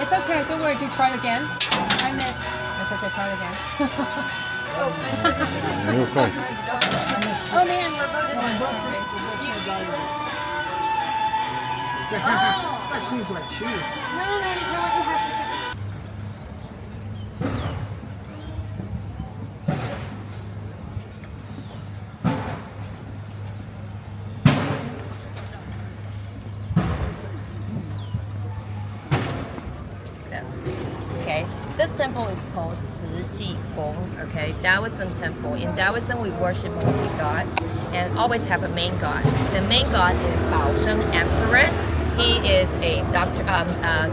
It's okay. Don't worry. Do try again. I missed. It's okay. Try again. You're okay. Oh man, we're both That seems like cheating. No, you have to. Okay, this temple is called Ji Gong. Okay, Taoism temple. In Taoism, we worship multi-gods and always have a main god. The main god is Kaohsiung Emperor. He is a doctor,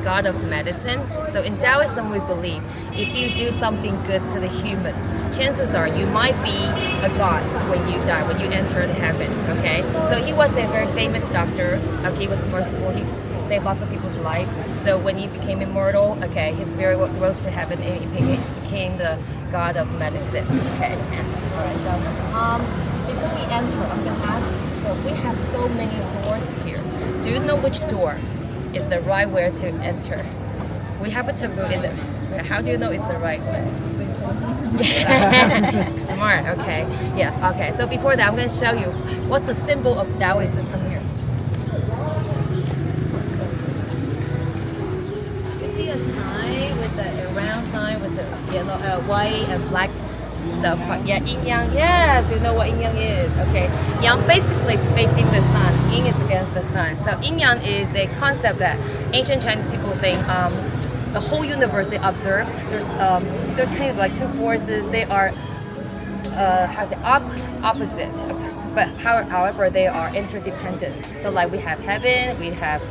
god of medicine. So in Taoism, we believe if you do something good to the human, chances are you might be a god when you die, when you enter heaven. Okay, so he was a very famous doctor. Okay, he was merciful. He saved lots of people's life. So when he became immortal, okay, his spirit rose to heaven and he became the god of medicine. Okay, all right. So before we enter, I'm gonna ask. So we have so many doors here. Do you know which door is the right way to enter? We have a temple in the. How do you know it's the right way? Smart. Okay. Yes. Okay. So before that, I'm going to show you what's the symbol of Taoism. Come here. You see a sign with the round sign with the yellow, white and black. Yeah, yin yang. Yes, you know what yin yang is. Okay, yang basically is facing the sun. Yin is against the sun. So yin yang is a concept that ancient Chinese people think the whole universe they observe. They're kind of like two forces. They are opposites, but however they are interdependent. So like we have heaven, we have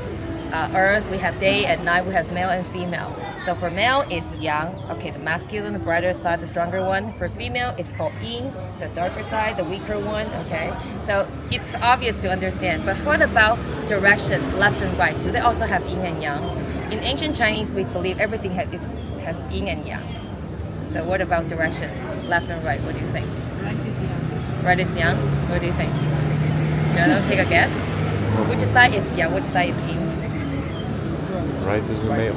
earth, we have day and night, we have male and female. So for male, it's yang, okay, the masculine, the brighter side, the stronger one. For female, it's called yin, the darker side, the weaker one, okay? So it's obvious to understand, but what about directions, left and right? Do they also have yin and yang? In ancient Chinese, we believe everything has yin and yang. So what about directions, left and right? What do you think? Right is yang. Right is yang? What do you think? No, take a guess. Which side is yang, which side is yin? Right is the male.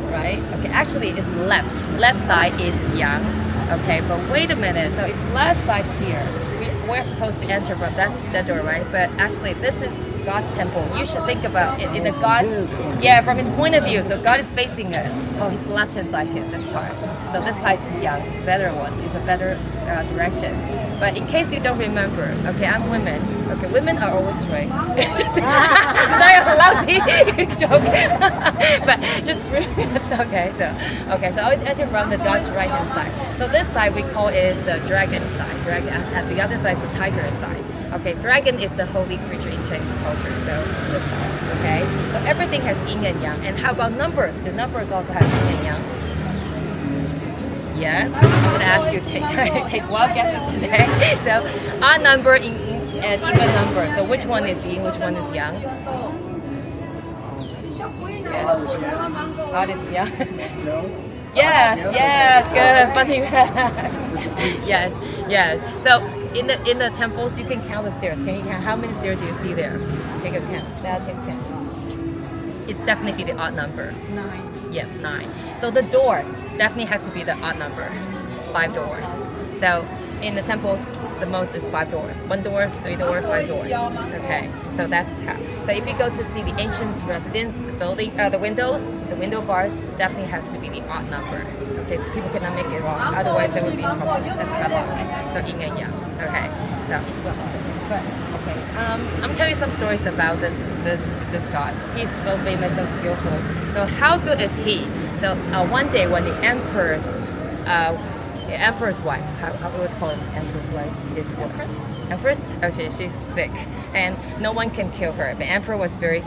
Right? Okay, actually it's left. Left side is yang. Okay, but wait a minute. So if left side's here, we're supposed to enter from that door, right? But actually this is God's temple. You should think about it in the God's, from his point of view. So God is facing us. Oh, his left hand side here, this part. So this part is yang. It's a better one. It's a better direction. But in case you don't remember, okay, I'm women. Okay, women are always right. Sorry, I'm lousy joke. But just okay. So I would enter from the God's right hand side. So this side we call is the dragon side. Dragon at the other side is the tiger side. Okay, dragon is the holy creature in Chinese culture. So this side. Okay, so everything has yin and yang. And how about numbers? Do numbers also have yin and yang? Yes, I'm gonna ask you to take wild guesses today. So, odd number and even number. So, which one is yin? Which one is yang? Odd is yang. Yes, good. Funny. yes. So, in the temples, you can count the stairs. Can you count how many stairs do you see there? Take a count. Take a count. It's definitely the odd number. 9. Yes, 9. So the door definitely has to be the odd number. 5 doors. So in the temples, the most is 5 doors. 1 door, 3 doors, 5 doors. Okay, so that's how. So if you go to see the ancient residence, the building, the window bars definitely has to be the odd number. Okay, people cannot make it wrong. Otherwise, they would be in trouble. That's wedlock. So yin and yang. Okay. So, but okay. I'm telling you some stories about this god. He's so famous and skillful. So how good is he? So one day when the emperor's wife, how would we call it? Emperor's wife is Empress? Okay, she's sick and no one can kill her. The emperor was very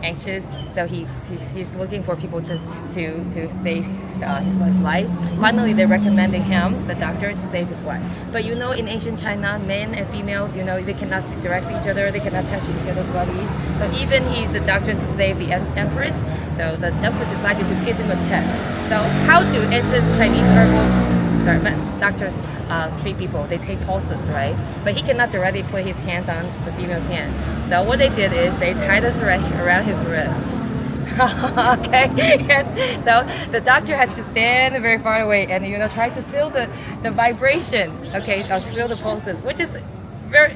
anxious, so he's looking for people to save his life. Finally, they're recommending him, the doctor, to save his wife. But you know, in ancient China, men and female, you know, they cannot direct each other, they cannot touch each other's body. So even he's the doctor to save the empress. So the emperor decided to give him a test. So how do ancient Chinese doctors treat people? They take pulses, right? But he cannot directly put his hands on the female's hand. So what they did is they tied a thread around his wrist. Okay. Yes. So the doctor has to stand very far away and try to feel the vibration. Okay, to feel the pulses, which is very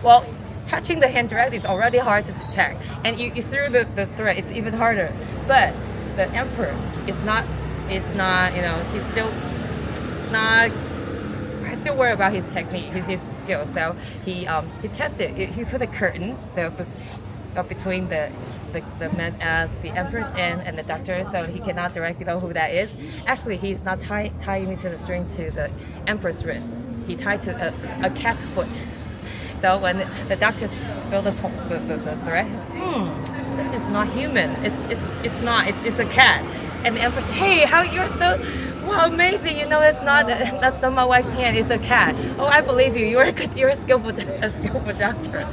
well. Touching the hand directly is already hard to detect, and you through the thread, it's even harder. But the emperor is not. He's still not. I still worry about his technique, his skills. So he tested. He put a curtain between the empress and the doctor, so he cannot directly know who that is. Actually, he's not tying me to the string to the empress wrist. He tied to a cat's foot. So when the doctor felt the thread, this is not human. It's not. It's a cat. And the empress, hey, how you're so amazing. That's not my wife's hand. It's a cat. Oh, I believe you. You're a skillful doctor.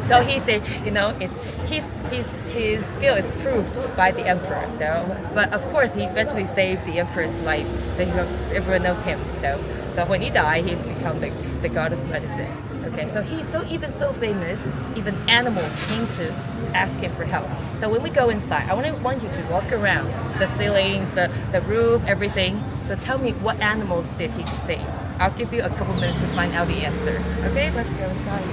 So he said, his skill is proved by the emperor. So, but of course, he eventually saved the emperor's life. So everyone knows him. So when he died, he's become the god of medicine. Okay, so he's so famous, even animals came to ask him for help. So when we go inside, I want you to walk around the ceilings, the roof, everything. So tell me, what animals did he save? I'll give you a couple minutes to find out the answer. Okay, let's go inside.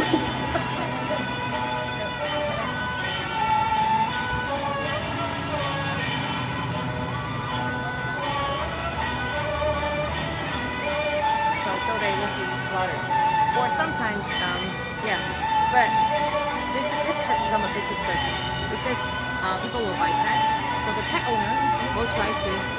So they will be slaughtered. Or sometimes, yeah. But this has become a vicious circle because people will buy pets. So the pet owner will try to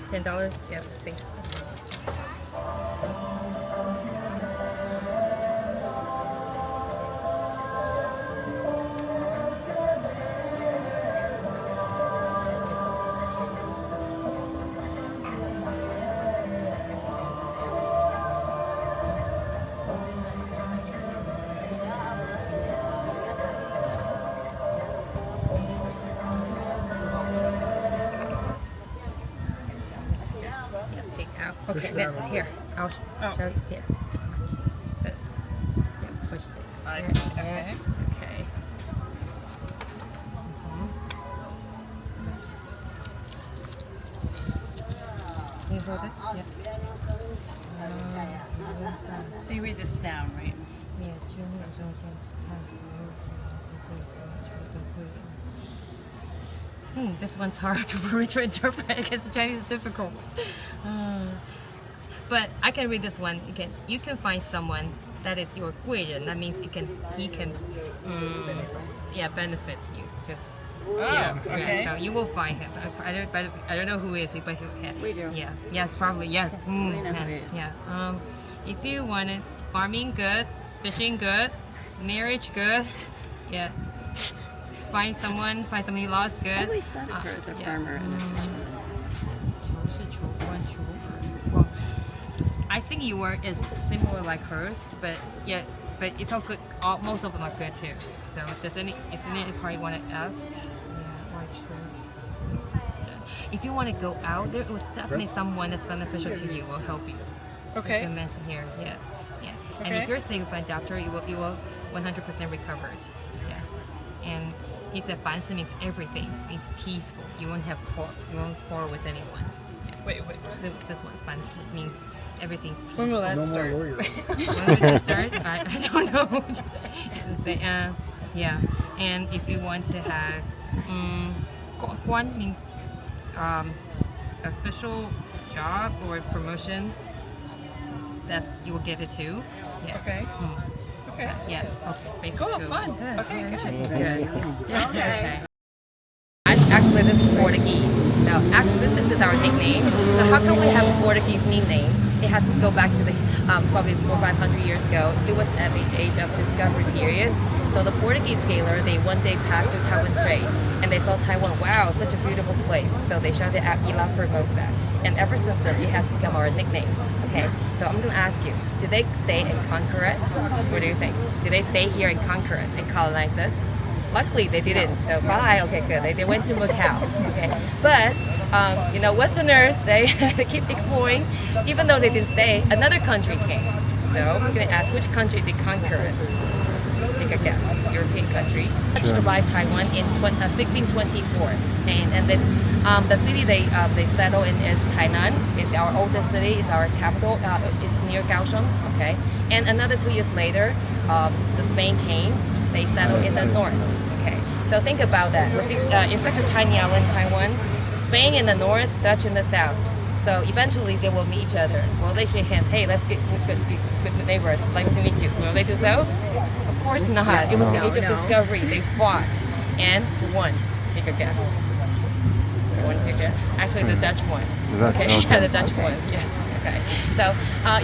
$10. Yeah, thank you. Okay, then here. I'll show you here. This. Yeah, push it. I Here. see. Okay. Okay. Can you hold this? Yeah. So you read this down, right? This one's hard for me to interpret because Chinese is difficult. But I can read this one. You can find someone that is your 贵人. That means he can benefits you. Just okay. So you will find him. I don't know who is he, but he. We do. Yeah. Yes, probably. Yes. We know who it is. Yeah. If you wanted farming good, fishing good, marriage good, yeah. Find somebody lost I good. always thought of her as a farmer and a fisherman. Well, I think yours is similar like hers, but it's all good. Most of them are good too. So if there's any part you want to ask, why true? If you want to go out, there was definitely someone that's beneficial to you will help you. Okay. To mention here, yeah. And Okay. if you're safe with a doctor, you will 100% recovered. Yes. And he said, 凡事 means everything, means peaceful. You won't quarrel with anyone. Yeah. Wait. This one, 凡事 means everything's peaceful. When will that No more start? lawyer. When would it start? I don't know. It doesn't say, yeah. And if you want to have, 官 means official job or promotion, that you will get it too. Yeah. Okay. Okay. Yeah. Okay. Basically. Cool. Fun. Good. Okay. Yeah, Good. interesting. Good. Okay. Actually, this is Portuguese. So actually, this is our nickname. So how come we have a Portuguese nickname? It has to go back to the probably 400 or 500 years ago. It was at the age of discovery period. So the Portuguese sailor, they one day passed through Taiwan Strait, and they saw Taiwan. Wow, such a beautiful place. So they shouted out "Ila Formosa," and ever since then, it has become our nickname. Okay, so I'm gonna ask you: did they stay and conquer us? What do you think? Did they stay here and conquer us and colonize us? Luckily, they didn't. So bye. Okay, good. They went to Macau. Okay, but Westerners they keep exploring. Even though they didn't stay, another country came. So I'm gonna ask, which country did conquer us? Take a guess. European country. Arrived Taiwan in 1624, and this the city they settle in is Tainan. It's our oldest city. It's our capital. It's near Kaohsiung. Okay, and another 2 years later, the Spain came. They settled in the north. Okay, so think about that. It's such a tiny island, Taiwan. Spain in the north, Dutch in the south. So eventually they will meet each other. Will they shake hands? Hey, let's get good neighbors. Nice to meet you. Will they do so? Of course not. It was the age of discovery. They fought and won. Take a guess. Do you want to take a guess? Actually, the Dutch won. Okay, yeah, the Dutch won. Yes. Okay. So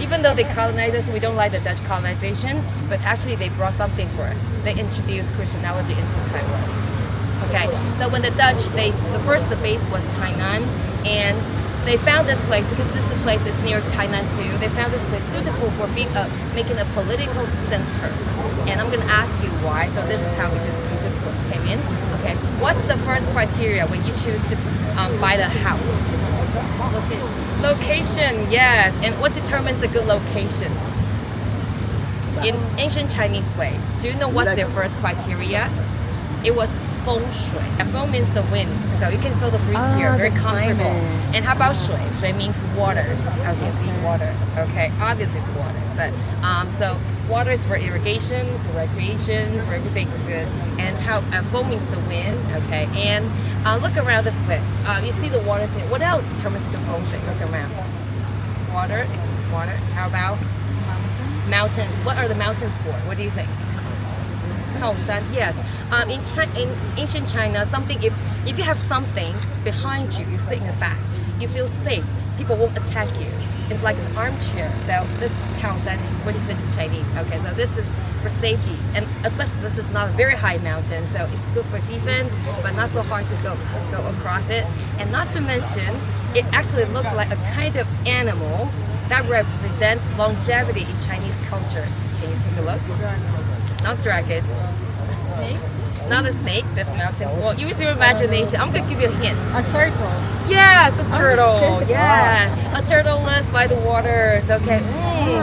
even though they colonized us, we don't like the Dutch colonization, but actually they brought something for us. They introduced Christianity into Taiwan. Okay. So when the Dutch, the base was Tainan, and they found this place because this place is near Tainan too. They found this place suitable for making a political center. And I'm gonna ask you why. So this is how we just came in. Okay. What's the first criteria when you choose to buy the house? Location, yes. And what determines a good location? In ancient Chinese way, do you know what's their first criteria? It was feng shui. Feng means the wind, so you can feel the breeze here, very comfortable. And how about shui? Shui means water. Obviously, water. Okay, obviously it's water. But so water is for irrigation, for recreation, for everything good. And feng means the wind. Okay, and look around this place. You see the water here. What else determines the feng shui? Look around. Water. It's water. How about mountains? What are the mountains for? What do you think? Kaohsiung, yes. In ancient China, something if you have something behind you, you sit in the back, you feel safe. People won't attack you. It's like an armchair. So this is Kaohsiung. What is it? Just Chinese. Okay, so this is for safety, and especially this is not a very high mountain, so it's good for defense, but not so hard to go across it. And not to mention, it actually looks like a kind of animal that represents longevity in Chinese culture. Can you take a look? Not dragon. Snake? not a snake, this mountain. Well, use your imagination. I'm gonna give you a hint. A turtle. Yes, a turtle. Yeah, a turtle lives by the waters. Okay,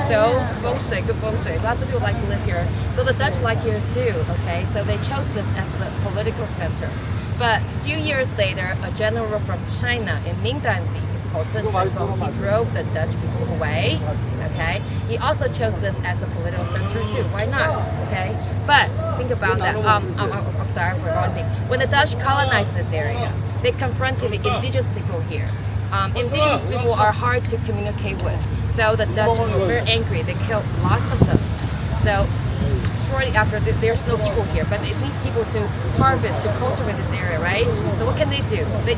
so feng shui, good feng shui. Lots of people like to live here. So the Dutch like here too. Okay, so they chose this as the political center. But a few years later, a general from China in Ming Dynasty is called Zheng Zhenggong. He drove the Dutch people away. Okay, he also chose this as a political center too. Why not? Okay, but think about that. I'm sorry for one thing. When the Dutch colonized this area, they confronted the indigenous people here. Indigenous people are hard to communicate with, so the Dutch were very angry. They killed lots of them. So shortly after, there's no people here, but it needs people to harvest, to cultivate this area, right? So what can they do? They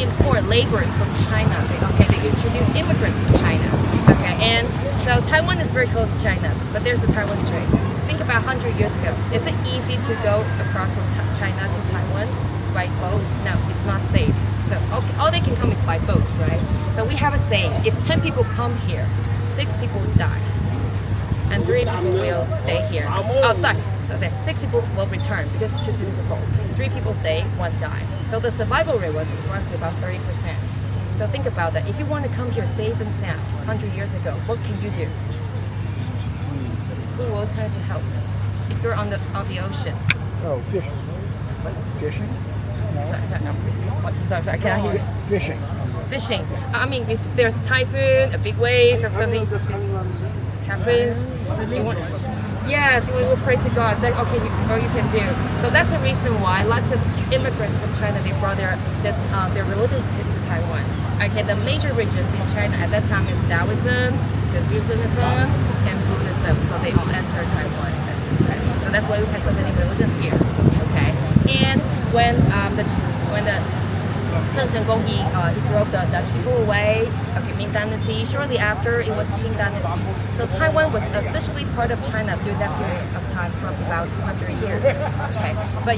import laborers from China. They introduce immigrants from China. Okay, and so Taiwan is very close to China, but there's the Taiwan Strait. Think about 100 years ago. Is it easy to go across from China to Taiwan by boat? No, it's not safe. So all they can come is by boat, right? So we have a saying: if 10 people come here, 6 people die, and 3 people will stay here. Oh, sorry. So 6 people will return because it's too difficult. 3 people stay, 1 die. So the survival rate was roughly about 30%. So think about that. If you want to come here safe and sound 100 years ago, what can you do? Who will turn to help? If you're on the ocean. Oh, fishing. Fishing? Sorry, can I hear you? Fishing. Fishing. I mean, if there's a typhoon, a big wave, or something happens, yes, we will pray to God. That okay, you can do. So that's the reason why lots of immigrants from China, they brought their religions to Taiwan. Okay, the major religions in China at that time is Taoism, Confucianism, and Buddhism. So they all entered Taiwan. So that's why we have so many religions here. Okay, and when the Zheng Zhenggong, he drove the Dutch people away. Okay, Ming Dynasty. Shortly after, it was Qing Dynasty. So Taiwan was officially part of China during that period of time for about 200 years. Okay, but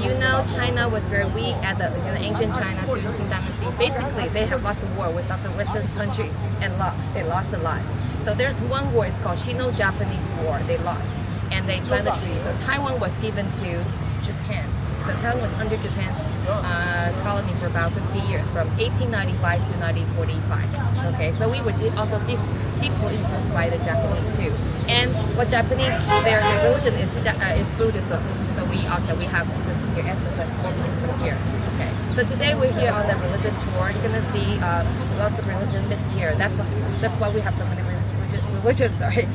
China was very weak at the ancient China during Qing Dynasty. Basically, they have lots of war with lots of Western countries, and they lost a lot. So there's one war. It's called Sino-Japanese War. They lost, and they signed the treaty. So Taiwan was given to Japan. So Taiwan was under Japan's colony for about 50 years, from 1895 to 1945. Okay, so we were also deeply influenced by the Japanese too. And what Japanese, their religion is Buddhism. So we have this here, emphasis on Buddhism here. Okay, so today we're here on the religion tour. You're gonna see lots of religion this year. That's why we have so many religions. Sorry.